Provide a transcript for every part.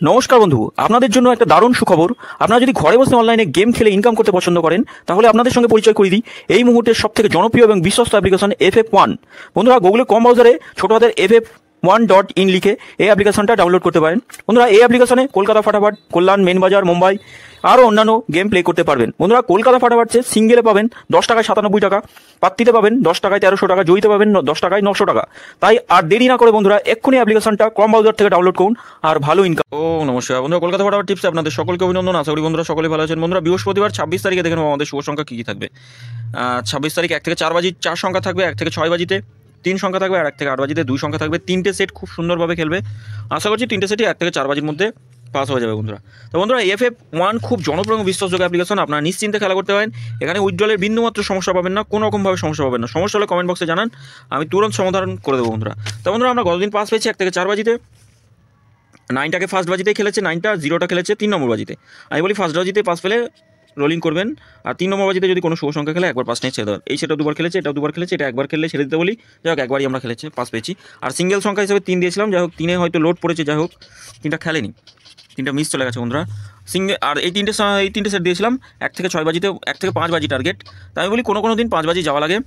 নমস্কার বন্ধু, আপনাদের জন্য একটা দারুণ সুখবর। আপনারা যদি ঘরে বসে অনলাইনে গেম খেলে ইনকাম করতে পছন্দ করেন, তাহলে আপনাদের সঙ্গে পরিচয় করে দিই এই মুহূর্তের সবথেকে জনপ্রিয় এবং বিশ্বস্ত অ্যাপ্লিকেশন FF1। বন্ধুরা, গুগলে কম ব্রাউজারে ছোট হাতের FF1.in লিখে এই অ্যাপ্লিকেশনটা ডাউনলোড করতে পারেন। বন্ধুরা, এই অ্যাপ্লিকেশনে কলকাতা ফাটাফাট, কল্যাণ, মেন বাজার, মুম্বাই আরও অন্যান্য গেম প্লে করতে পারবেন। বন্ধুরা, কলকাতা ফাটাফাট সিঙ্গেলে পাবেন 10 টাকায় 97 টাকা, পাত্তিতে পাবেন 10 টাকায় 1300 টাকা, জয়ীতে পাবেন 10 টাকায় 900 টাকা। তাই আর দেরি না করে বন্ধুরা এক্ষুনি অ্যাপ্লিকেশনটা ক্রম ব্রাউজার থেকে ডাউনলোড করুন আর ভালো ইনকাম। নমস্কার বন্ধুরা, কলকাতা ফাটাফাট টিপসে আপনাদের সকলকে অভিনন্দন। আশা করি বন্ধুরা সকলে ভালো আছেন। বন্ধুরা, বৃহস্পতিবার 26 তারিখে দেখে নেবো আমাদের শুভ সংখ্যা কী কী থাকবে। 26 তারিখ 1 থেকে 4 বাজি 4 সংখ্যা থাকবে, 1 থেকে 6 বাজিতে 3 সংখ্যা থাকবে, আর 1 থেকে 8 বাজিতে 2 সংখ্যা থাকবে। 3টে সেট খুব সুন্দরভাবে খেলবে। আশা করছি 3টে সেটই 1 থেকে 4 বাজির মধ্যে পাস হয়ে যাবে বন্ধুরা। তো বন্ধুরা, FF1 খুব জনপ্রিয় এবং বিশ্বাসযোগ্য অ্যাপ্লিকেশন। আপনারা নিশ্চিন্তে খেলা করতে পারেন। এখানে উইথড্রলের বিন্দুমাত্র সমস্যা পাবেন না, কোনো রকমভাবে সমস্যা পাবেন না। সমস্যা হলে কমেন্ট বক্সে জানান, আমি তুরন্ত সমাধান করে দেবো বন্ধুরা। তো বন্ধুরা, আমরা গতদিন পাস পেয়েছি 1 থেকে 4 বাজিতে। 9টাকে ফার্স্ট বাজিতেই খেলেছে, 9টা 0টা খেলেছে 3 নম্বর বাজিতে। আমি বলি ফার্স্ট বাজিতে পাস পেলে রোলিং করবেন, আর 3 নম্বর বাজিতে যদি কোনো শুভ সংখ্যা খেলে একবার পাস নিয়ে ছেড়ে দেবেন। এই সেটা দুবার খেলেছে, এটাও দুবার খেলেছে, এটা একবার খেললে ছেড়ে দিতে বলি। যাই হোক, একবারই আমরা খেলেছে, পাস পেয়েছি। আর সিঙ্গেল সংখ্যা হিসেবে 3 দিয়েছিলাম, যাই হোক 3-এ হয়তো লোড পড়েছে, যাই হোক 3টা খেলেনি, 3টা মিস চলে গেছে বন্ধুরা। আর এই তিনটে সেট দিয়েছিলাম 1 থেকে 6 বাজিতে, 1 থেকে 5 বাজি টার্গেট। তাই আমি বলি কোনো দিন 5 বাজি যাওয়া লাগে।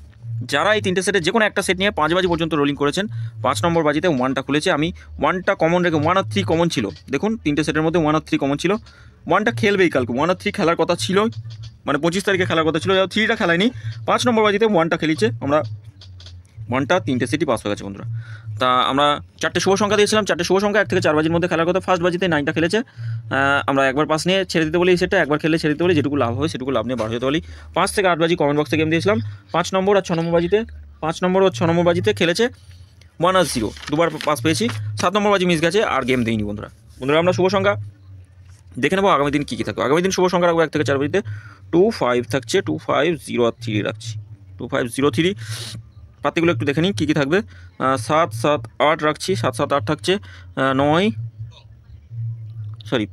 যারা এই 3টে সেটে যে কোনো একটা সেট নিয়ে 5 বাজি পর্যন্ত রোলিং করেছেন, 5 নম্বর বাজিতে 1টা খুলেছে। আমি 1টা কমন রেখে 1 আর 3 কমন ছিল। দেখুন 3টে সেটের মধ্যে 1 আর 3 কমন ছিল। 1টা খেলবেই কালকে, 1 আর 3 খেলার কথা ছিল, মানে 25 তারিখে খেলার কথা ছিল। 3টা খেলায়নি, 5 নম্বর বাজিতে 1টা খেলিছে। আমরা 1টা 3টে সেটই পাস হয়ে গেছে বন্ধুরা। তা আমরা 4টে শুভ সংখ্যা দিয়েছিলাম, 4টে শুভ সংখ্যা 1 থেকে 4 বাজির মধ্যে খেলার কথা। ফার্স্ট বাজিতে 9টা খেলেছে। আমরা একবার পাস নিয়ে ছেড়ে দিতে বলি, এই সেটটা একবার খেললে ছেড়ে দিতে বলি, যেটুকু লাভ হবে সেটুকু লাভ নিয়ে বার হতে বলি। 5 থেকে 8 বাজি কমেন্ট বক্সে গেম দিয়েছিলাম। 5 নম্বর আর 6 নম্বর বাজিতে, 5 নম্বর আর 6 নম্বর বাজিতে খেলেছে 1 আর 0, দুবার পাস পেয়েছি। 7 নম্বর বাজি মিস গেছে, আর গেম দিইনি বন্ধুরা। আমরা শুভ সংখ্যা দেখে নেবো আগামী দিন কী কী থাকবে। আগামী দিন শুভ সংখ্যা রাখবো 1 থেকে 4 বাজিতে 2, 5 থাকছে, 2, 5, 0 আর 3 রাখছি। 2, 5, 0, 3 পাতিগুলো একটু দেখে নিই কী কী থাকবে। 7, 7, 8 রাখছি, 7, 7, 8 থাকছে।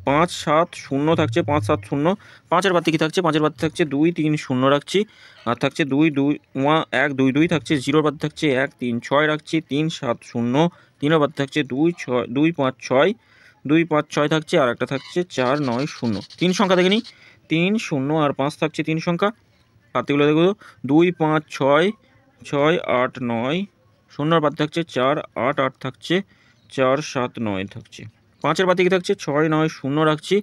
5, 7, 0 থাকছে, 5, 7, 0। 5-এর বাতি কী থাকছে, 5-এর বাতি থাকছে 2, 3, 0 রাখছি। আর থাকছে 2, 2, 1, 2, 2 থাকছে। 0-র বাতি থাকছে 1, 3, 6 রাখছি। 3, 7, 0। 3-এর বাতি থাকছে 2, 6, 2, 5, 6, 2, 5, 6 থাকছে। আর একটা থাকছে 4, 9, 0। 3 সংখ্যা দেখে নিই, 3, 0 আর 5 থাকছে 3 সংখ্যা। পাতিগুলো দেখো, 2, 5, 6, 6, 8, 9। 0-এর বাতি থাকছে 4, 8, 8 থাকছে। 4, 7, 9 থাকছে। 5-এর বাতি কী থাকছে, 6, 9, 0 রাখছি।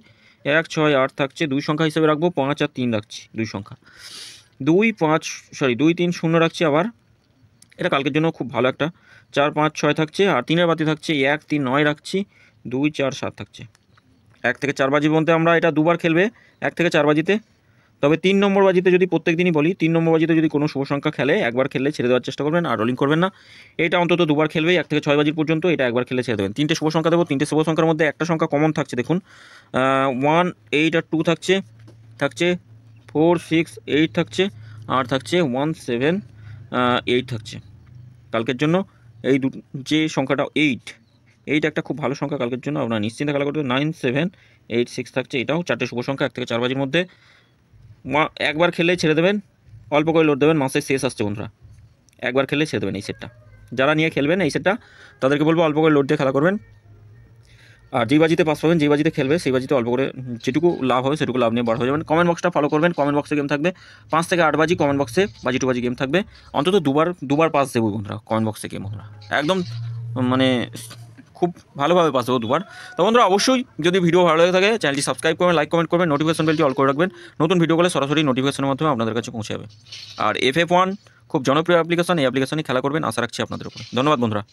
1, 6, 8 থাকছে। 2 সংখ্যা হিসেবে রাখবো, 5 আর 3 রাখছি, 2 সংখ্যা। 2, 3, 0 রাখছি আবার, এটা কালকের জন্য খুব ভালো একটা। 4, 5, 6 থাকছে। আর 3-এর বাতি থাকছে 1, 3, 9 রাখছি। 2, 4, 7 থাকছে। 1 থেকে 4 বাজির মধ্যে আমরা এটা দুবার খেলবে, 1 থেকে 4 বাজিতে। তবে 3 নম্বর বাজিতে যদি প্রত্যেক দিনই বলি, 3 নম্বর বাজিতে যদি কোনো শুভ সংখ্যা খেলে, একবার খেললে ছেড়ে দেওয়ার চেষ্টা করবেন, আর রোলিং করবেন না। এটা অন্তত দুবার খেলবে 1 থেকে 6 বাজির পর্যন্ত, এটা একবার খেলে ছেড়ে দেবেন। 3টে শুভ সংখ্যা দেবো, 3টে শুভ সংখ্যার মধ্যে একটা সংখ্যা কমন থাকছে, দেখুন 1, 8 আর 2 থাকছে। 4, 6, 8 থাকছে। আর থাকছে 1, 7, 8 থাকছে কালকের জন্য। এই যে সংখ্যাটা 8 একটা খুব ভালো সংখ্যা কালকের জন্য, আপনারা নিশ্চিন্তে খেলা করতে। 9, 7, 8, 6 থাকছে। এটাও 4টে শুভ সংখ্যা 1 থেকে 4 বাজির মধ্যে। একবার খেললে ছেড়ে দেবেন, অল্প করে লোড দেবেন, মাসের শেষ আসছে বন্ধুরা। একবার খেললে ছেড়ে দেবেন এই সেটটা। যারা নিয়ে খেলবেন এই সেটটা, তাদেরকে বলবো অল্প করে লোড দিয়ে খেলা করবেন। আর যেই বাজিতে পাস পাবেন, যেই বাজিতে খেলবে সেই বাজিতে অল্প করে যেটুকু লাভ হবে সেটুকু লাভ নিয়ে বার হয়ে যাবেন। কমেন্ট বক্সটা ফলো করবেন, কমেন্ট বক্সে গেম থাকবে। 5 থেকে 8 বাজি কমেন্ট বক্সে বাজি টু বাজি গেম থাকবে। অন্তত দুবার পাস দেবো বন্ধুরা কমেন্ট বক্সে গেম বন্ধুরা, একদম মানে খুব ভালোভাবে পাস দেবো দুবার। তো বন্ধুরা, অবশ্যই যদি ভিডিও ভালো লাগে থাকে চ্যানেলটি সাবস্ক্রাইব করবেন, লাইক কমেন্ট করবেন, নোটিফিকেশন বেলটি অল করে রাখবেন। নতুন ভিডিওগুলো সরাসরি নোটিফিকেশনের মাধ্যমে আপনাদের কাছে পৌঁছে যাবে। আর FF1 খুব জনপ্রিয় অ্যাপ্লিকেশন, এই অ্যাপ্লিকেশনে খেলা করবেন, আশা রাখছি আপনাদের উপরে। ধন্যবাদ বন্ধুরা।